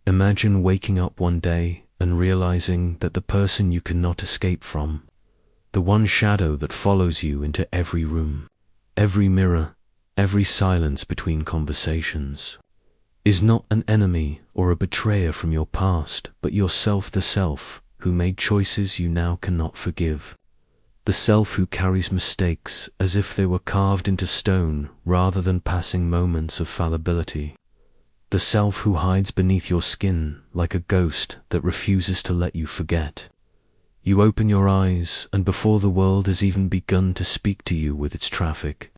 Imagine waking up one day and realizing that the person you cannot escape from, the one shadow that follows you into every room, every mirror, every silence between conversations, is not an enemy or a betrayer from your past, but yourself, the self who made choices you now cannot forgive. The self who carries mistakes as if they were carved into stone rather than passing moments of fallibility. The self who hides beneath your skin like a ghost that refuses to let you forget. You open your eyes, and before the world has even begun to speak to you with its traffic,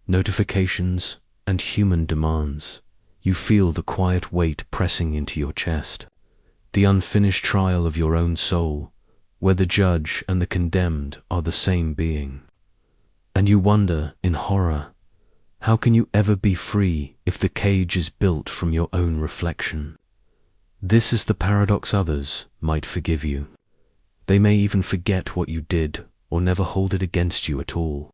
notifications, and human demands, you feel the quiet weight pressing into your chest. The unfinished trial of your own soul, where the judge and the condemned are the same being. And you wonder, in horror, how can you ever be free if the cage is built from your own reflection? This is the paradox. Others might forgive you. They may even forget what you did or never hold it against you at all.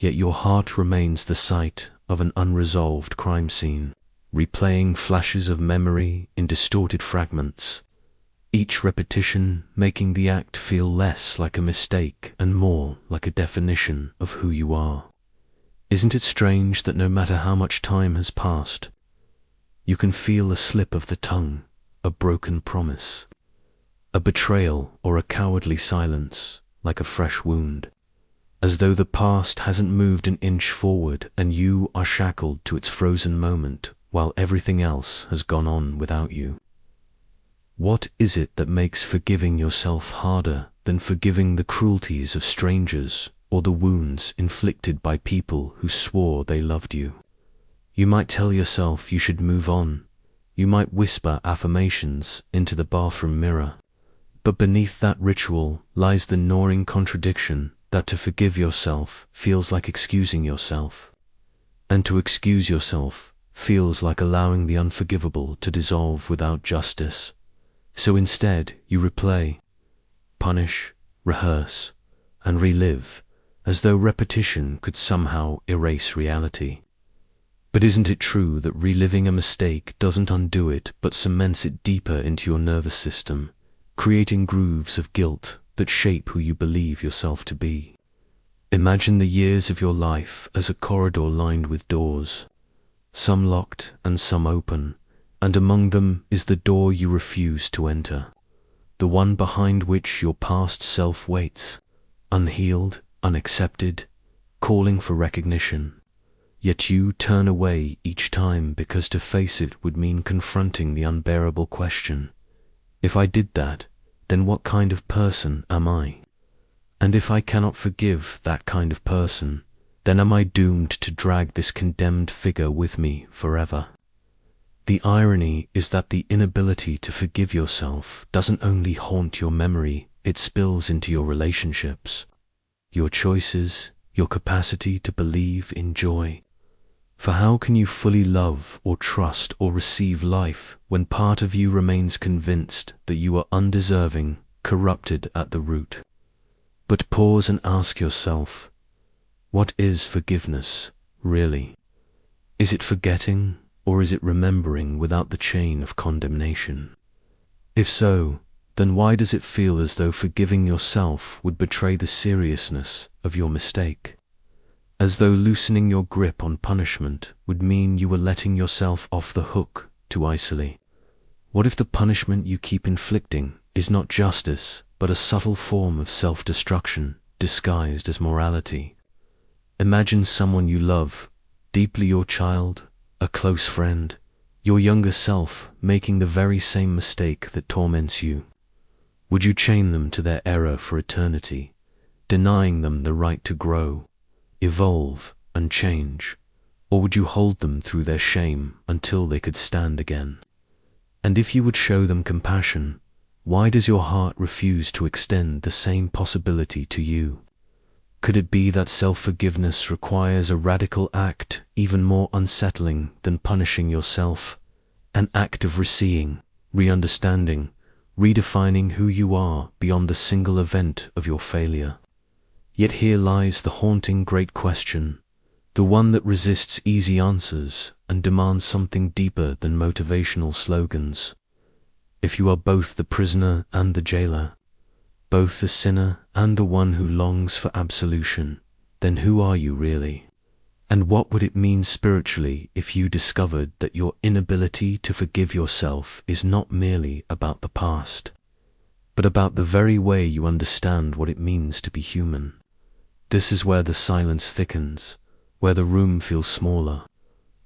Yet your heart remains the site of an unresolved crime scene, replaying flashes of memory in distorted fragments, each repetition making the act feel less like a mistake and more like a definition of who you are. Isn't it strange that no matter how much time has passed, you can feel a slip of the tongue, a broken promise, a betrayal or a cowardly silence, like a fresh wound, as though the past hasn't moved an inch forward and you are shackled to its frozen moment while everything else has gone on without you? What is it that makes forgiving yourself harder than forgiving the cruelties of strangers or the wounds inflicted by people who swore they loved you? You might tell yourself you should move on. You might whisper affirmations into the bathroom mirror. But beneath that ritual lies the gnawing contradiction that to forgive yourself feels like excusing yourself, and to excuse yourself feels like allowing the unforgivable to dissolve without justice. So instead, you replay, punish, rehearse, and relive, as though repetition could somehow erase reality. But isn't it true that reliving a mistake doesn't undo it but cements it deeper into your nervous system, creating grooves of guilt that shape who you believe yourself to be? Imagine the years of your life as a corridor lined with doors, some locked and some open, and among them is the door you refuse to enter, the one behind which your past self waits, unhealed, unaccepted, calling for recognition. Yet you turn away each time because to face it would mean confronting the unbearable question, if I did that, then what kind of person am I? And if I cannot forgive that kind of person, then am I doomed to drag this condemned figure with me forever? The irony is that the inability to forgive yourself doesn't only haunt your memory, it spills into your relationships, your choices, your capacity to believe in joy. For how can you fully love or trust or receive life when part of you remains convinced that you are undeserving, corrupted at the root? But pause and ask yourself, what is forgiveness, really? Is it forgetting, or is it remembering without the chain of condemnation? If so, then why does it feel as though forgiving yourself would betray the seriousness of your mistake? As though loosening your grip on punishment would mean you were letting yourself off the hook to isolate? What if the punishment you keep inflicting is not justice, but a subtle form of self-destruction disguised as morality? Imagine someone you love, deeply your child, a close friend, your younger self making the very same mistake that torments you. Would you chain them to their error for eternity, denying them the right to grow, evolve, and change? Or would you hold them through their shame until they could stand again? And if you would show them compassion, why does your heart refuse to extend the same possibility to you? Could it be that self-forgiveness requires a radical act even more unsettling than punishing yourself? An act of reseeing, re-understanding, redefining who you are beyond the single event of your failure. Yet here lies the haunting great question, the one that resists easy answers and demands something deeper than motivational slogans. if you are both the prisoner and the jailer, both the sinner and the one who longs for absolution, then who are you really? And what would it mean spiritually if you discovered that your inability to forgive yourself is not merely about the past, but about the very way you understand what it means to be human? This is where the silence thickens, where the room feels smaller,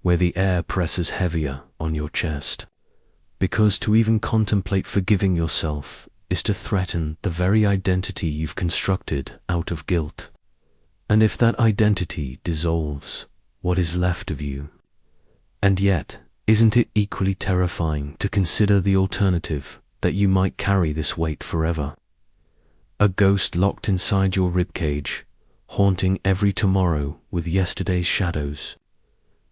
where the air presses heavier on your chest. Because to even contemplate forgiving yourself is to threaten the very identity you've constructed out of guilt. And if that identity dissolves, what is left of you? And yet, isn't it equally terrifying to consider the alternative, that you might carry this weight forever? A ghost locked inside your ribcage, haunting every tomorrow with yesterday's shadows.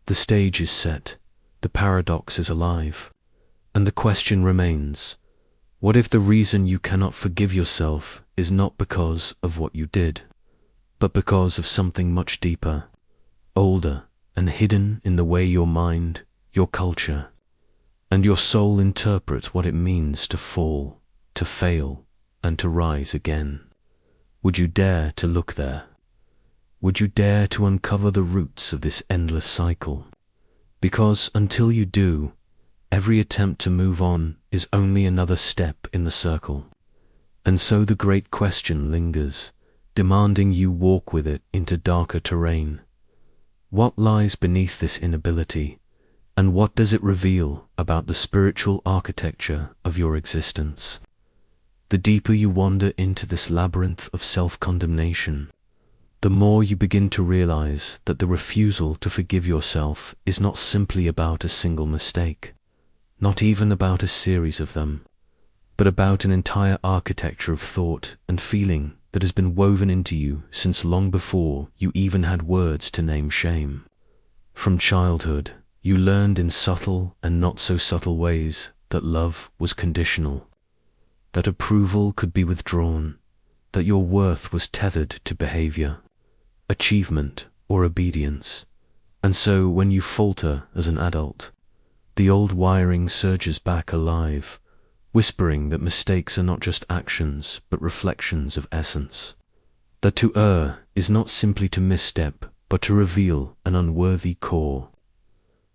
The stage is set, the paradox is alive, and the question remains, what if the reason you cannot forgive yourself is not because of what you did, but because of something much deeper, older, and hidden in the way your mind, your culture, and your soul interprets what it means to fall, to fail, and to rise again? Would you dare to look there? Would you dare to uncover the roots of this endless cycle? Because until you do, every attempt to move on is only another step in the circle. And so the great question lingers, demanding you walk with it into darker terrain. What lies beneath this inability, and what does it reveal about the spiritual architecture of your existence? The deeper you wander into this labyrinth of self-condemnation, the more you begin to realize that the refusal to forgive yourself is not simply about a single mistake, not even about a series of them, but about an entire architecture of thought and feeling that has been woven into you since long before you even had words to name shame. From childhood, you learned in subtle and not so subtle ways that love was conditional, that approval could be withdrawn, that your worth was tethered to behavior, achievement, or obedience. And so when you falter as an adult, the old wiring surges back alive, whispering that mistakes are not just actions, but reflections of essence. That to err is not simply to misstep, but to reveal an unworthy core.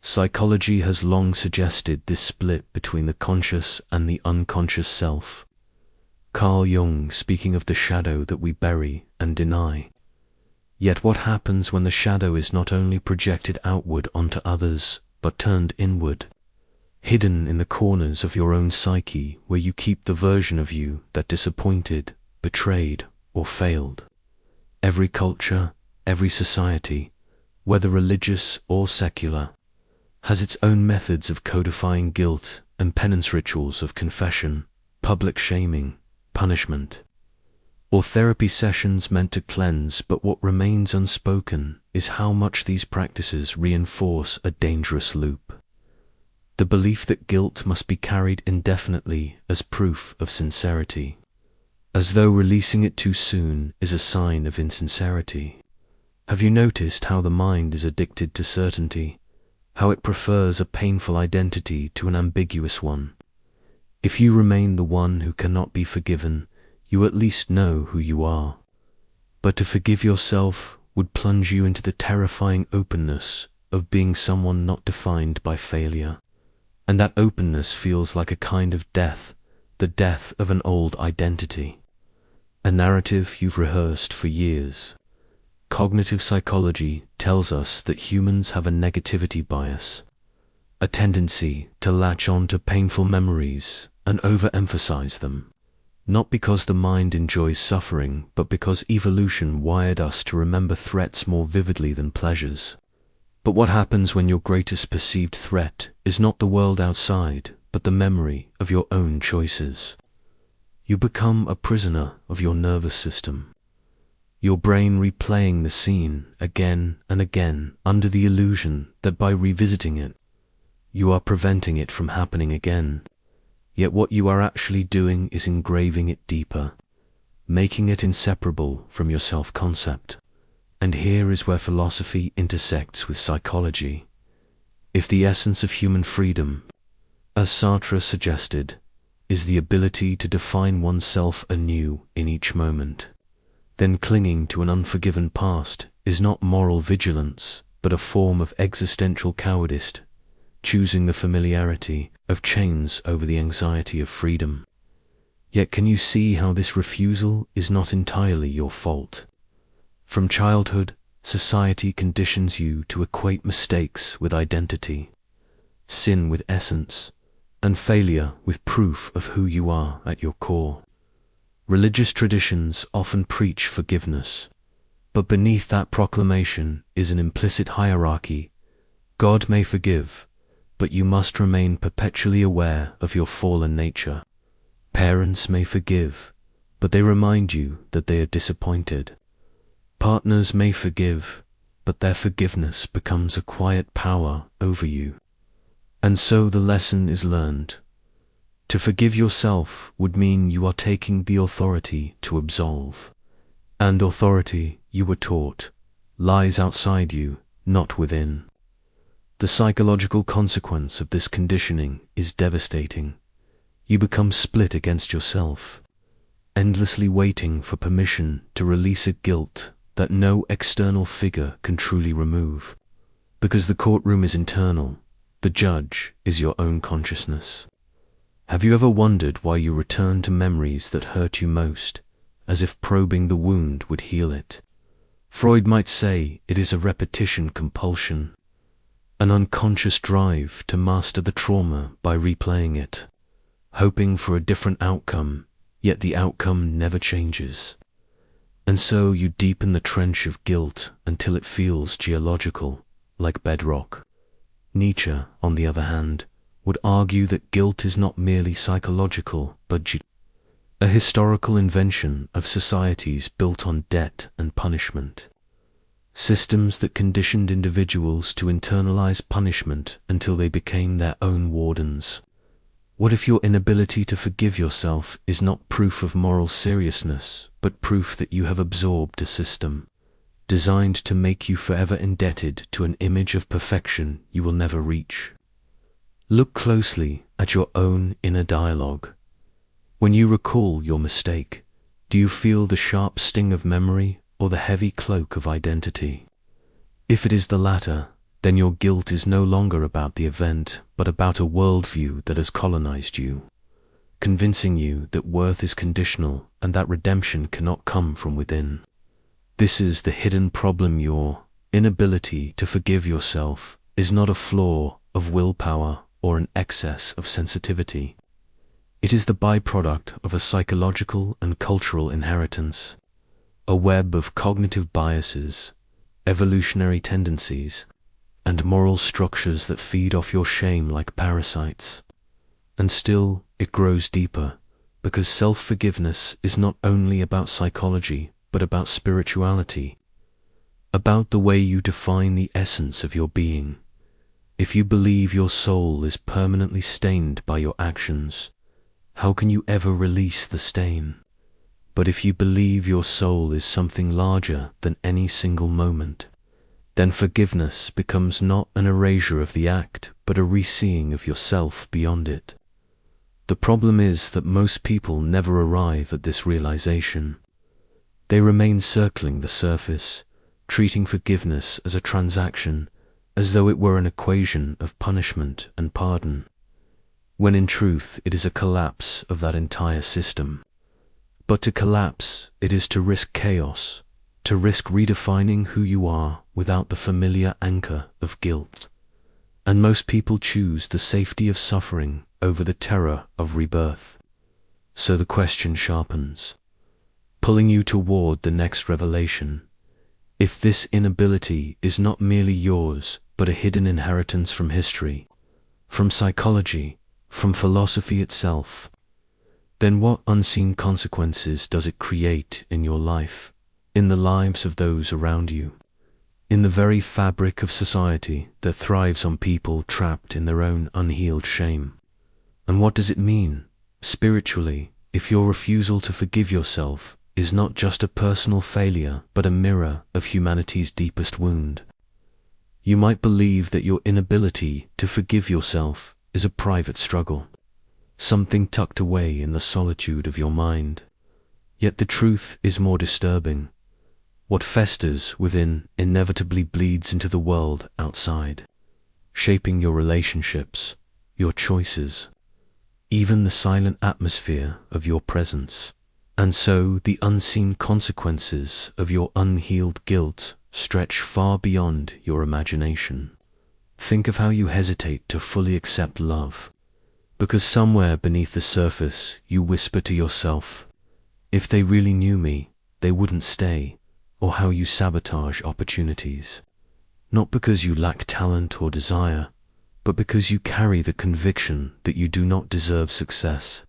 Psychology has long suggested this split between the conscious and the unconscious self. Carl Jung speaking of the shadow that we bury and deny. Yet what happens when the shadow is not only projected outward onto others, but turned inward? Hidden in the corners of your own psyche, where you keep the version of you that disappointed, betrayed, or failed. Every culture, every society, whether religious or secular, has its own methods of codifying guilt and penance rituals of confession, public shaming, punishment, or therapy sessions meant to cleanse. But what remains unspoken is how much these practices reinforce a dangerous loop. The belief that guilt must be carried indefinitely as proof of sincerity, as though releasing it too soon is a sign of insincerity. Have you noticed how the mind is addicted to certainty, how it prefers a painful identity to an ambiguous one? If you remain the one who cannot be forgiven, you at least know who you are. But to forgive yourself would plunge you into the terrifying openness of being someone not defined by failure. And that openness feels like a kind of death, the death of an old identity, a narrative you've rehearsed for years. Cognitive psychology tells us that humans have a negativity bias, a tendency to latch on to painful memories and overemphasize them, not because the mind enjoys suffering, but because evolution wired us to remember threats more vividly than pleasures. But what happens when your greatest perceived threat is not the world outside, but the memory of your own choices? You become a prisoner of your nervous system, your brain replaying the scene again and again under the illusion that by revisiting it, you are preventing it from happening again. Yet what you are actually doing is engraving it deeper, making it inseparable from your self-concept. And here is where philosophy intersects with psychology. If the essence of human freedom, as Sartre suggested, is the ability to define oneself anew in each moment. Then clinging to an unforgiven past is not moral vigilance, but a form of existential cowardice, choosing the familiarity of chains over the anxiety of freedom. Yet can you see how this refusal is not entirely your fault? From childhood, society conditions you to equate mistakes with identity, sin with essence, and failure with proof of who you are at your core. Religious traditions often preach forgiveness, but beneath that proclamation is an implicit hierarchy. God may forgive, but you must remain perpetually aware of your fallen nature. Parents may forgive, but they remind you that they are disappointed. Partners may forgive, but their forgiveness becomes a quiet power over you. And so the lesson is learned. To forgive yourself would mean you are taking the authority to absolve. And authority, you were taught, lies outside you, not within. The psychological consequence of this conditioning is devastating. You become split against yourself, endlessly waiting for permission to release a guilt that no external figure can truly remove. Because the courtroom is internal, the judge is your own consciousness. Have you ever wondered why you return to memories that hurt you most, as if probing the wound would heal it? Freud might say it is a repetition compulsion, an unconscious drive to master the trauma by replaying it, hoping for a different outcome, yet the outcome never changes. And so you deepen the trench of guilt until it feels geological, like bedrock. Nietzsche, on the other hand, would argue that guilt is not merely psychological, but a historical invention of societies built on debt and punishment. Systems that conditioned individuals to internalize punishment until they became their own wardens. What if your inability to forgive yourself is not proof of moral seriousness, but proof that you have absorbed a system designed to make you forever indebted to an image of perfection you will never reach? Look closely at your own inner dialogue. When you recall your mistake, do you feel the sharp sting of memory or the heavy cloak of identity? If it is the latter, then your guilt is no longer about the event, but about a worldview that has colonized you, convincing you that worth is conditional and that redemption cannot come from within. This is the hidden problem. Your inability to forgive yourself is not a flaw of willpower or an excess of sensitivity. It is the byproduct of a psychological and cultural inheritance, a web of cognitive biases, evolutionary tendencies, and moral structures that feed off your shame like parasites. And still, it grows deeper, because self-forgiveness is not only about psychology, but about spirituality, about the way you define the essence of your being. If you believe your soul is permanently stained by your actions, how can you ever release the stain? But if you believe your soul is something larger than any single moment, then forgiveness becomes not an erasure of the act, but a re-seeing of yourself beyond it. The problem is that most people never arrive at this realization. They remain circling the surface, treating forgiveness as a transaction, as though it were an equation of punishment and pardon, when in truth it is a collapse of that entire system. But to collapse, it is to risk chaos, to risk redefining who you are without the familiar anchor of guilt. And most people choose the safety of suffering over the terror of rebirth. So the question sharpens, pulling you toward the next revelation. If this inability is not merely yours, but a hidden inheritance from history, from psychology, from philosophy itself, then what unseen consequences does it create in your life, in the lives of those around you, in the very fabric of society that thrives on people trapped in their own unhealed shame? And what does it mean, spiritually, if your refusal to forgive yourself is not just a personal failure, but a mirror of humanity's deepest wound? You might believe that your inability to forgive yourself is a private struggle, something tucked away in the solitude of your mind. Yet the truth is more disturbing. What festers within inevitably bleeds into the world outside, shaping your relationships, your choices, even the silent atmosphere of your presence. And so the unseen consequences of your unhealed guilt stretch far beyond your imagination. Think of how you hesitate to fully accept love, because somewhere beneath the surface you whisper to yourself, if they really knew me, they wouldn't stay, or how you sabotage opportunities. Not because you lack talent or desire, but because you carry the conviction that you do not deserve success.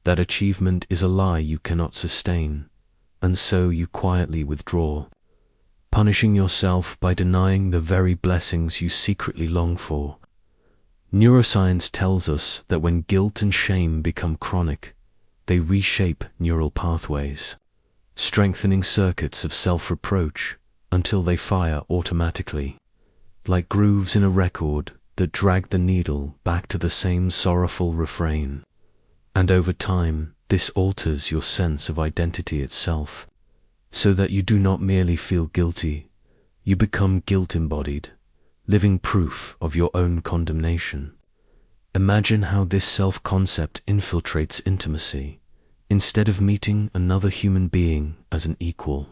That achievement is a lie you cannot sustain, and so you quietly withdraw, punishing yourself by denying the very blessings you secretly long for. Neuroscience tells us that when guilt and shame become chronic, they reshape neural pathways, strengthening circuits of self-reproach until they fire automatically, like grooves in a record that drag the needle back to the same sorrowful refrain. And over time, this alters your sense of identity itself, so that you do not merely feel guilty, you become guilt-embodied, living proof of your own condemnation. Imagine how this self-concept infiltrates intimacy. Instead of meeting another human being as an equal,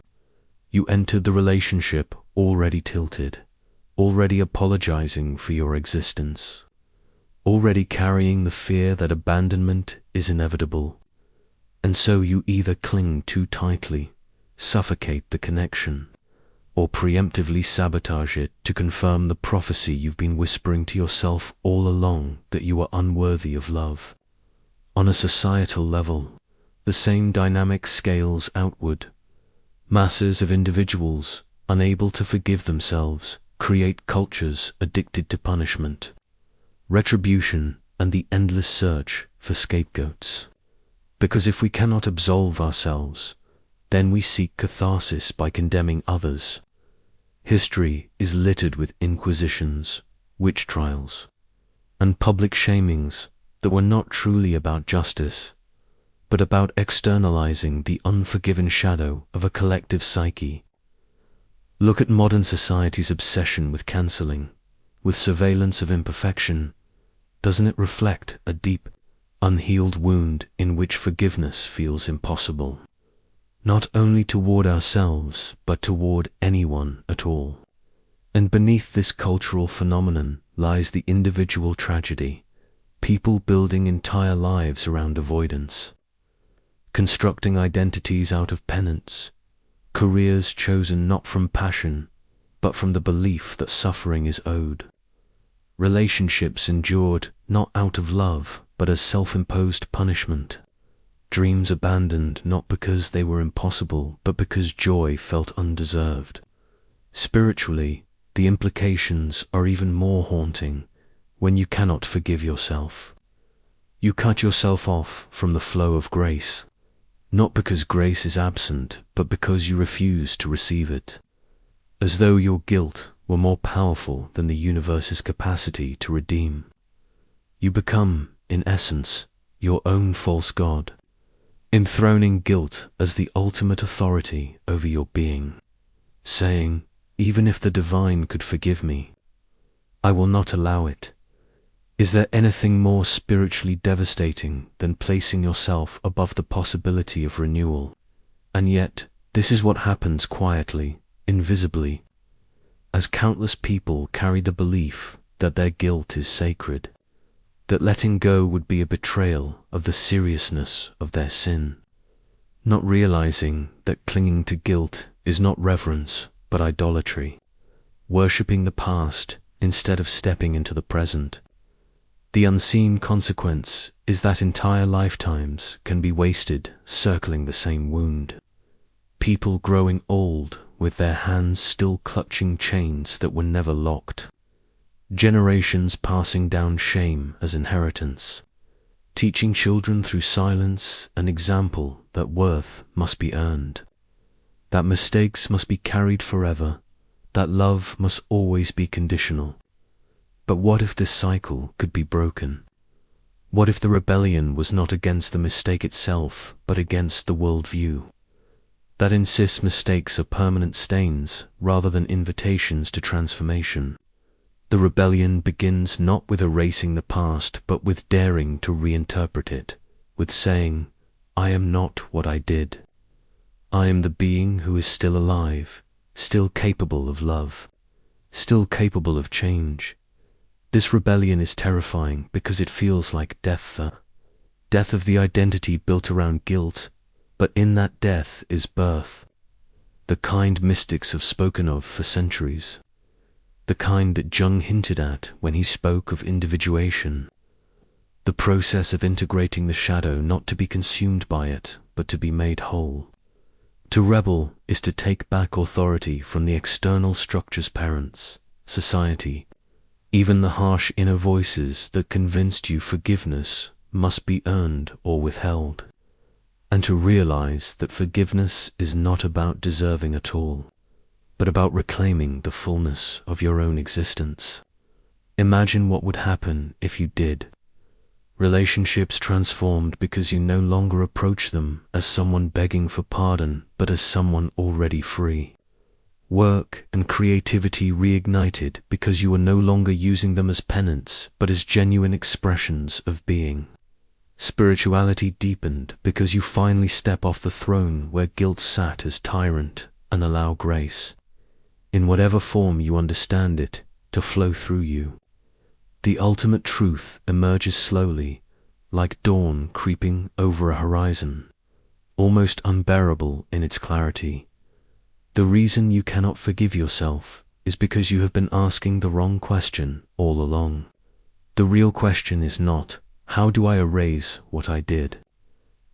you enter the relationship already tilted, already apologizing for your existence, already carrying the fear that abandonment is inevitable. And so you either cling too tightly, suffocate the connection, or preemptively sabotage it to confirm the prophecy you've been whispering to yourself all along, that you are unworthy of love. On a societal level, the same dynamic scales outward. Masses of individuals, unable to forgive themselves, create cultures addicted to punishment, retribution, and the endless search for scapegoats. Because if we cannot absolve ourselves, then we seek catharsis by condemning others. History is littered with inquisitions, witch trials, and public shamings that were not truly about justice, but about externalizing the unforgiven shadow of a collective psyche. Look at modern society's obsession with cancelling, with surveillance of imperfection. Doesn't it reflect a deep, unhealed wound in which forgiveness feels impossible? Not only toward ourselves, but toward anyone at all. And beneath this cultural phenomenon lies the individual tragedy, people building entire lives around avoidance, constructing identities out of penance, careers chosen not from passion, but from the belief that suffering is owed, relationships endured not out of love, but as self-imposed punishment, dreams abandoned not because they were impossible, but because joy felt undeserved. Spiritually, the implications are even more haunting when you cannot forgive yourself. You cut yourself off from the flow of grace, not because grace is absent, but because you refuse to receive it, as though your guilt were more powerful than the universe's capacity to redeem. You become, in essence, your own false god, enthroning guilt as the ultimate authority over your being, saying, even if the divine could forgive me, I will not allow it. Is there anything more spiritually devastating than placing yourself above the possibility of renewal? And yet, this is what happens quietly, invisibly, as countless people carry the belief that their guilt is sacred, that letting go would be a betrayal of the seriousness of their sin, not realizing that clinging to guilt is not reverence but idolatry, worshipping the past instead of stepping into the present. The unseen consequence is that entire lifetimes can be wasted circling the same wound, people growing old with their hands still clutching chains that were never locked, generations passing down shame as inheritance, teaching children through silence an example that worth must be earned, that mistakes must be carried forever, that love must always be conditional. But what if this cycle could be broken? What if the rebellion was not against the mistake itself, but against the worldview that insists mistakes are permanent stains rather than invitations to transformation? The rebellion begins not with erasing the past, but with daring to reinterpret it, with saying, I am not what I did. I am the being who is still alive, still capable of love, still capable of change. This rebellion is terrifying because it feels like death, the death of the identity built around guilt, but in that death is birth, the kind mystics have spoken of for centuries, the kind that Jung hinted at when he spoke of individuation, the process of integrating the shadow not to be consumed by it, but to be made whole. To rebel is to take back authority from the external structures, parents, society, even the harsh inner voices that convinced you forgiveness must be earned or withheld, and to realize that forgiveness is not about deserving at all, but about reclaiming the fullness of your own existence. Imagine what would happen if you did. Relationships transformed because you no longer approach them as someone begging for pardon, but as someone already free. Work and creativity reignited because you were no longer using them as penance, but as genuine expressions of being. Spirituality deepened because you finally step off the throne where guilt sat as tyrant and allow grace, in whatever form you understand it, to flow through you. The ultimate truth emerges slowly, like dawn creeping over a horizon, almost unbearable in its clarity. The reason you cannot forgive yourself is because you have been asking the wrong question all along. The real question is not, how do I erase what I did?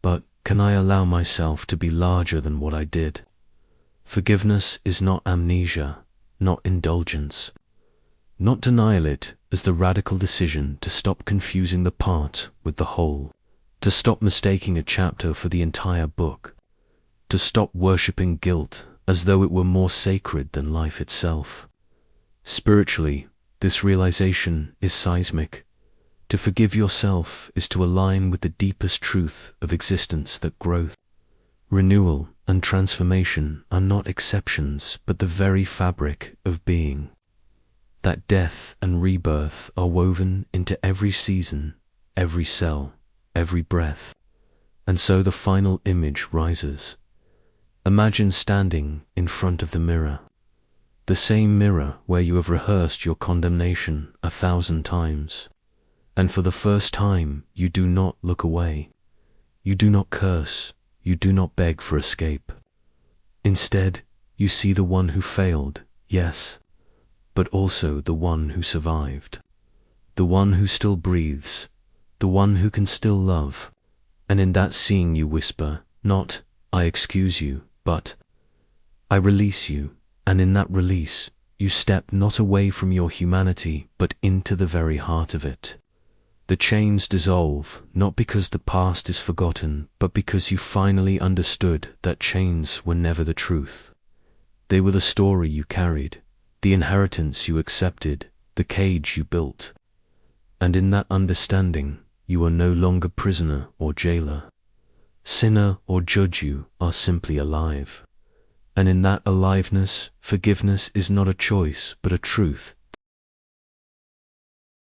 But, can I allow myself to be larger than what I did? Forgiveness is not amnesia, not indulgence. Not denial it as the radical decision to stop confusing the part with the whole, to stop mistaking a chapter for the entire book, to stop worshipping guilt as though it were more sacred than life itself. Spiritually, this realization is seismic. To forgive yourself is to align with the deepest truth of existence, that growth, renewal, and transformation are not exceptions but the very fabric of being. That death and rebirth are woven into every season, every cell, every breath. And so the final image rises. Imagine standing in front of the mirror, the same mirror where you have rehearsed your condemnation 1,000 times. And for the first time, you do not look away. You do not curse. You do not beg for escape. Instead, you see the one who failed, yes, but also the one who survived, the one who still breathes, the one who can still love. And in that seeing you whisper, not, I excuse you, but, I release you. And in that release, you step not away from your humanity, but into the very heart of it. The chains dissolve, not because the past is forgotten, but because you finally understood that chains were never the truth. They were the story you carried, the inheritance you accepted, the cage you built. And in that understanding, you are no longer prisoner or jailer. Sinner or judge, you are simply alive. And in that aliveness, forgiveness is not a choice, but a truth